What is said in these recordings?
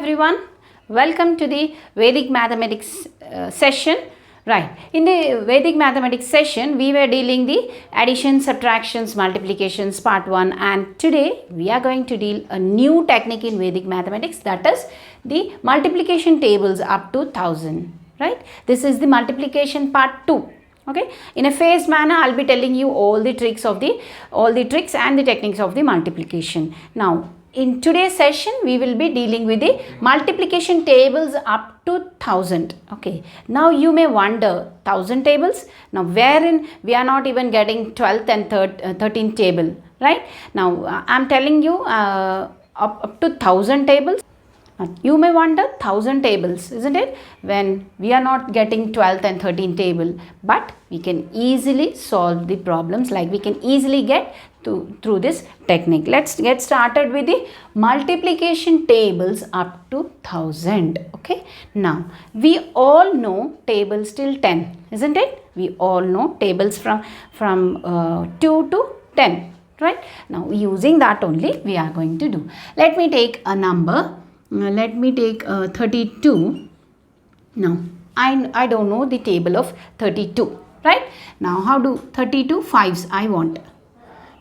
everyone, welcome to the Vedic Mathematics session. Right, in the Vedic Mathematics session we were dealing the addition, subtractions, multiplications part 1, and today we are going to deal a new technique in Vedic Mathematics, that is the multiplication tables up to 1000. Right, this is the multiplication part 2. Okay, in a phased manner I'll be telling you all the tricks and the techniques of the multiplication. Now in today's session we will be dealing with the multiplication tables up to 1000. Okay, now you may wonder, 1000 tables, now wherein we are not even getting 12th and 13th table, right? Now I'm telling you up to 1000 tables. You may wonder, 1000 tables, isn't it? When we are not getting 12th and 13th table, but we can easily solve the problems, like we can easily get through this technique. Let's get started with the multiplication tables up to 1000. Okay, now we all know tables till 10, isn't it? We all know tables from 2 to 10, right? Now using that only we are going to do. Let me take a number. Let me take 32. Now I don't know the table of 32, right? Now how do 32 fives I want?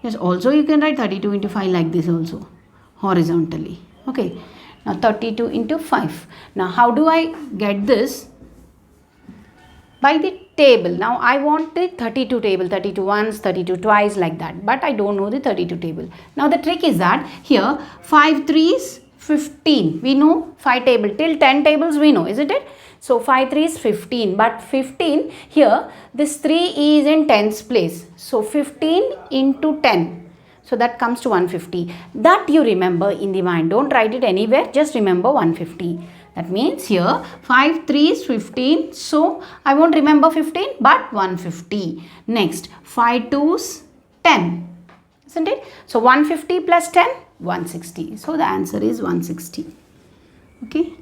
Yes, also you can write 32 into 5 like this also, horizontally. Okay, now 32 into 5. Now how do I get this? By the table. Now I want the 32 table, 32 once, 32 twice, like that, but I don't know the 32 table. Now the trick is that here 5 3s 15. We know 5 table till 10 tables we know, isn't it? So 5 3 is 15, but 15 here, this 3 is in tens place. So 15 into 10. So that comes to 150. That you remember in the mind. Don't write it anywhere. Just remember 150. That means here 5 3 is 15. So I won't remember 15 but 150. Next 5 2s 10. Isn't it? So 150 plus 10, 160. So the answer is 160. Okay.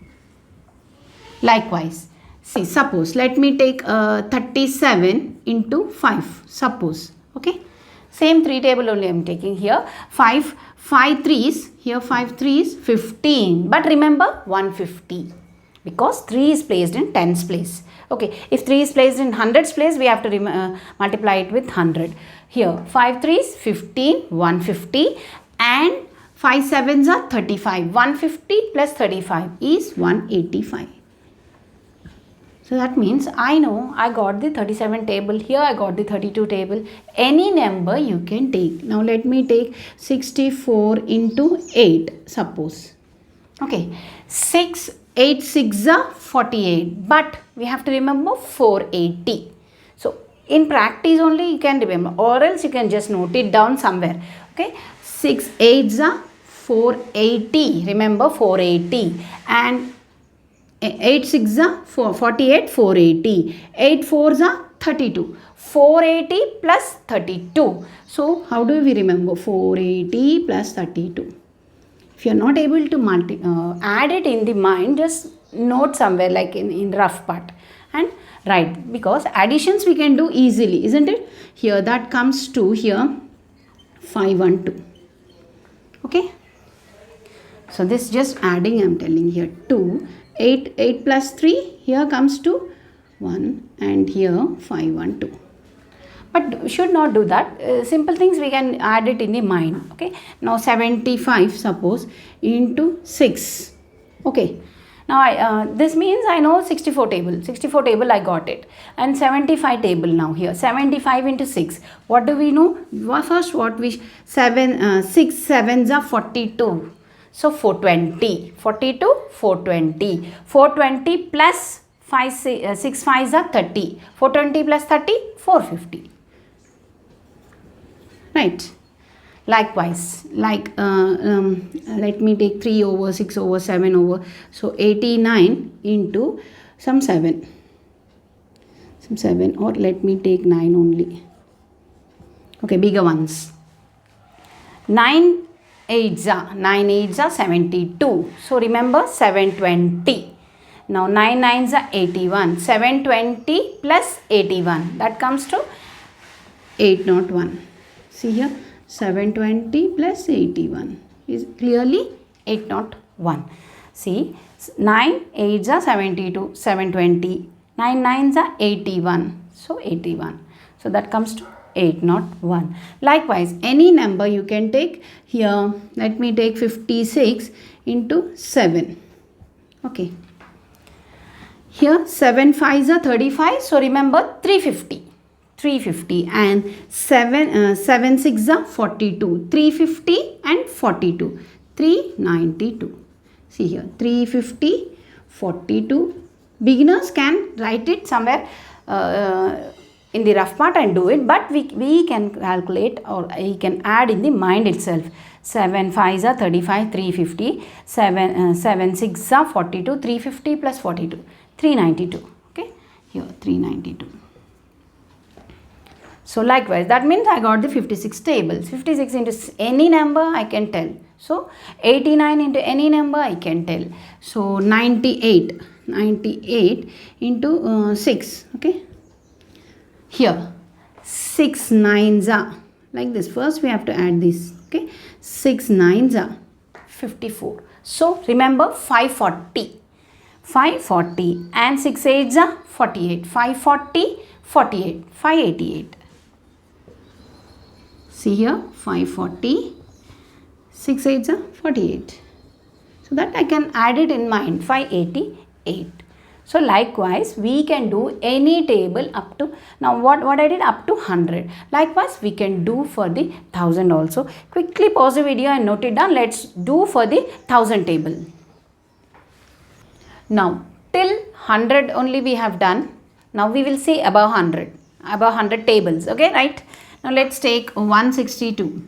Likewise, see, suppose let me take 37 into 5. Suppose. Okay. Same 3 table only I am taking here. 5 3s. Here 5 3s 15. But remember 150. Because 3 is placed in tens place. Okay, if 3 is placed in hundreds place, we have to multiply it with 100. Here 5 3s 15, 150, and 5 7s are 35. 150 plus 35 is 185. So that means I know I got the 37 table. Here I got the 32 table. Any number you can take. Now let me take 64 into 8, suppose. Okay, 8 6 are 48, but we have to remember 480. So in practice only you can remember, or else you can just note it down somewhere. Okay, 6 8s are 480. Remember 480, and 8 6 are 48, 480. 8 4s are 32. 480 plus 32. So how do we remember 480 plus 32? If you are not able to add it in the mind, just note somewhere like in rough part and write, because additions we can do easily, isn't it? Here that comes to here 512. Okay. So this just adding, I am telling here 2. 8 plus 3 here comes to 1, and here 512. But should not do that. Simple things we can add it in the mind. Okay. Now 75 suppose into 6. Okay. Now this means I know 64 table. 64 table I got it. And 75 table now here. 75 into 6. What do we know? First what we 6 7s are 42. So 420. 42 420. 420 plus 6 5s are 30. 420 plus 30 450. Right. Likewise, like let me take 3 over 6 over 7 over. So 89 into some 7. Or let me take 9 only. Okay, bigger ones. 9 8s are 72. So remember 720. Now 9 9s are 81. 720 plus 81. That comes to 801. See here, 720 plus 81 is clearly 801. See, 9 8s are 72, 720, 9 9s are 81, so 81. So that comes to 8, not 1. Likewise, any number you can take here. Let me take 56 into 7. Okay. Here 7 5s are 35. So remember 350. 350 and 7 6s are 42. 350 and 42. 392. See here 350, 42. Beginners can write it somewhere in the rough part and do it, but we can calculate or we can add in the mind itself. 7 5s are 35, 350, 7 6s are 42, 350 plus 42, 392. Okay, here 392. So likewise, that means I got the 56 tables. 56 into any number I can tell. So 89 into any number I can tell. So 98 into 6. Okay. Here 6 9s are like this. First we have to add this. Okay. 6 9s are 54. So remember 540. 540 and 6 8s are 48. 540, 48, 588. See here 540, 6 8s are 48. So that I can add it in mind, 588. So likewise we can do any table up to, now what I did up to 100. Likewise we can do for the 1000 also. Quickly pause the video and note it down. Let's do for the 1000 table. Now till 100 only we have done. Now we will see above 100. Above 100 tables. Okay, right? Now let's take 162.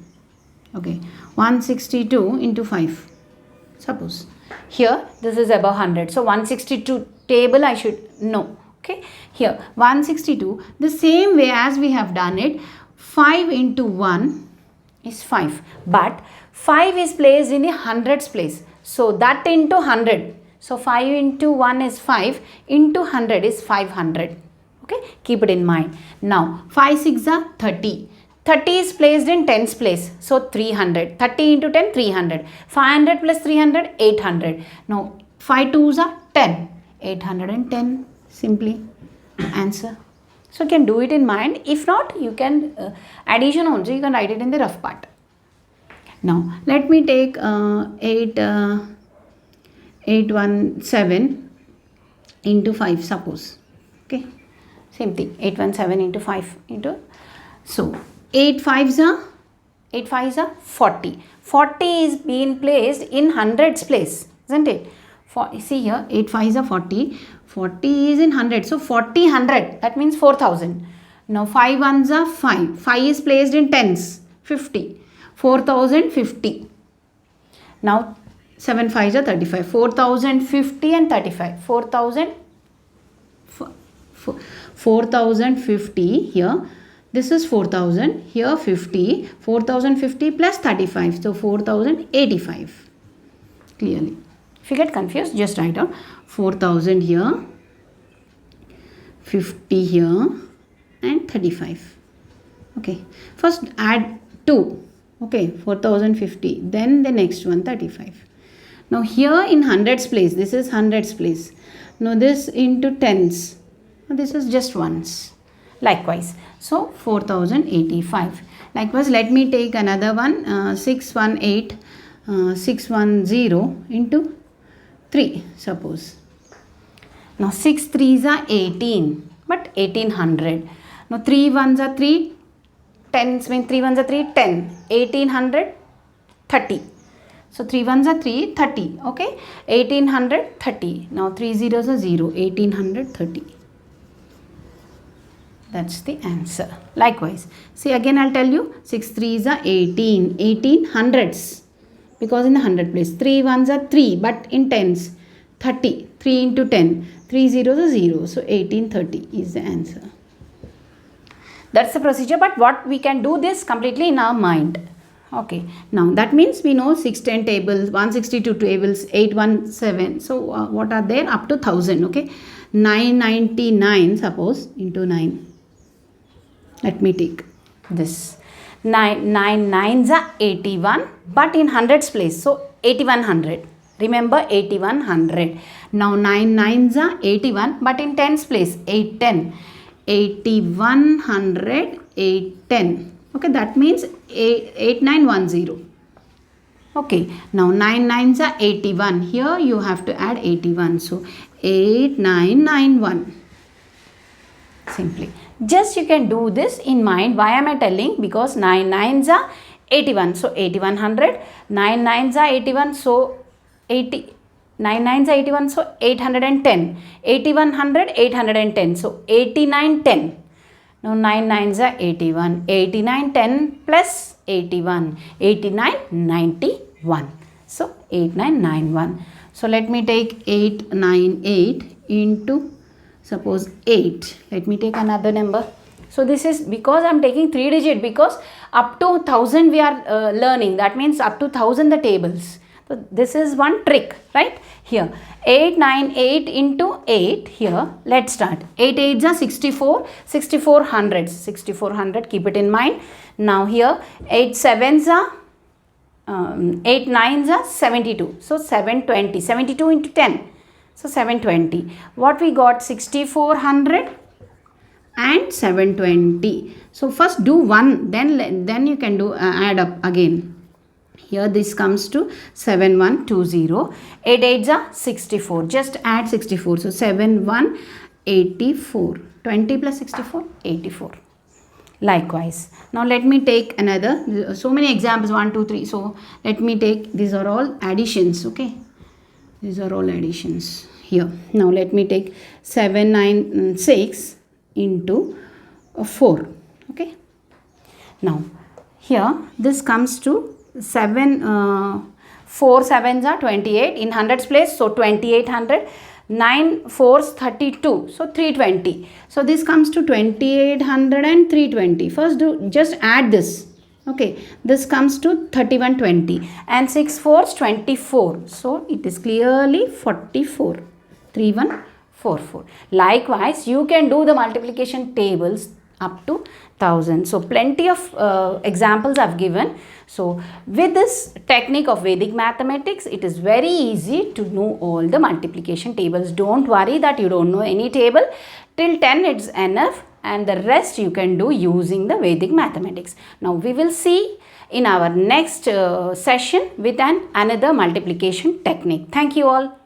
Okay, 162 into 5. Suppose here this is above 100. So 162 table I should know. Okay, here 162, the same way as we have done it, 5 into 1 is 5. But 5 is placed in the hundreds place. So that into 100. So 5 into 1 is 5, into 100 is 500. Okay, keep it in mind. Now 5 6 are 30. 30 is placed in tens place. So 300. 30 into 10, 300. 500 plus 300, 800. Now 5 2s are 10. 810 simply answer. So you can do it in mind. If not, you can addition also. You can write it in the rough part. Now let me take 817 into 5 suppose. Okay. Same thing, 817 into 5 into, so 8 5s are 40. 40 is being placed in hundreds place, isn't it? See here, 8 5s are 40. 40 is in 100. So 40 100, that means 4000. Now 5 1s are 5. 5 is placed in tens, 50. 4050. Now 7 5s are 35. 4050 and 35. 4050 here. This is 4000. Here 50. 4050 plus 35. So 4085. Clearly. If you get confused, just write down 4000 here, 50 here and 35. Okay. First add 2. Okay. 4050. Then the next one 35. Now here in hundreds place, this is hundreds place. Now this into tens. This is just ones. Likewise. So 4085. Likewise, let me take another one. 618, 610 into 3 suppose. Now 6 3s are 18, but 1800. Now 3 1s are 3, 10s mean 3 1s are 3, 10, 1800, 30. So 3 1s are 3, 30. Okay, 1800, 30. Now 3 zeros are 0, 1830. That's the answer. Likewise, see again I'll tell you, 6 3s are 18, 18 hundreds, because in the 100 place. 3 1s are 3, but in tens, 30. 3 into 10, 3 zeros are 0. So 1830 is the answer. That's the procedure, but what we can do this completely in our mind. Okay, now that means we know 610 tables, 162 tables, 817. So what are there? Up to 1000. Okay, 999 suppose into 9. Let me take this. 9 9s are 81, but in hundreds place. So 8100. Remember 8100. Now 9 9s are 81, but in tens place 810. 8100, 810. Okay, that means 8910. Okay, now 9 9s are 81. Here you have to add 81. So 8991. Simply. Just you can do this in mind. Why am I telling? Because 9 9s are 81. So 8100. 9 9s are 81. So 80. 9 9s are 81. So 810. 8100, 810. So 8910. Now 9 9s are 81. 8910 plus 81. 8991. So 8991. So let me take 898 into suppose 8. Let me take another number. So this is because I am taking 3 digit, because up to 1000 we are learning. That means up to 1000 the tables. So this is one trick, right? Here 898 into 8. Here let's start. 8 8s are 64. 6400. 6400. Keep it in mind. Now here 8 7s are 8 9s are 72. So 720. 72 into 10. So 720. What we got? 6400 and 720. So first do one, then you can do add up again. Here this comes to 7120. 8 8s are 64. Just add 64. So 7184. 20 plus 64, 84. Likewise. Now let me take another. So many examples, 1 2 3. So let me take, these are all additions. Okay, these are all additions here. Now let me take 796 into 4. Okay, now here this comes to 4 7s are 28 in hundreds place. So 2800. 9 4s 32. So 320. So this comes to 2800 and 320. First do just add this. Okay, this comes to 3120 and 6 4s 24. So it is clearly 44. 3144. Likewise, you can do the multiplication tables up to 1000. So plenty of examples I've given. So with this technique of Vedic mathematics, it is very easy to know all the multiplication tables. Don't worry that you don't know any table. Till 10 it's enough, and the rest you can do using the Vedic mathematics. Now we will see in our next session with another multiplication technique. Thank you all.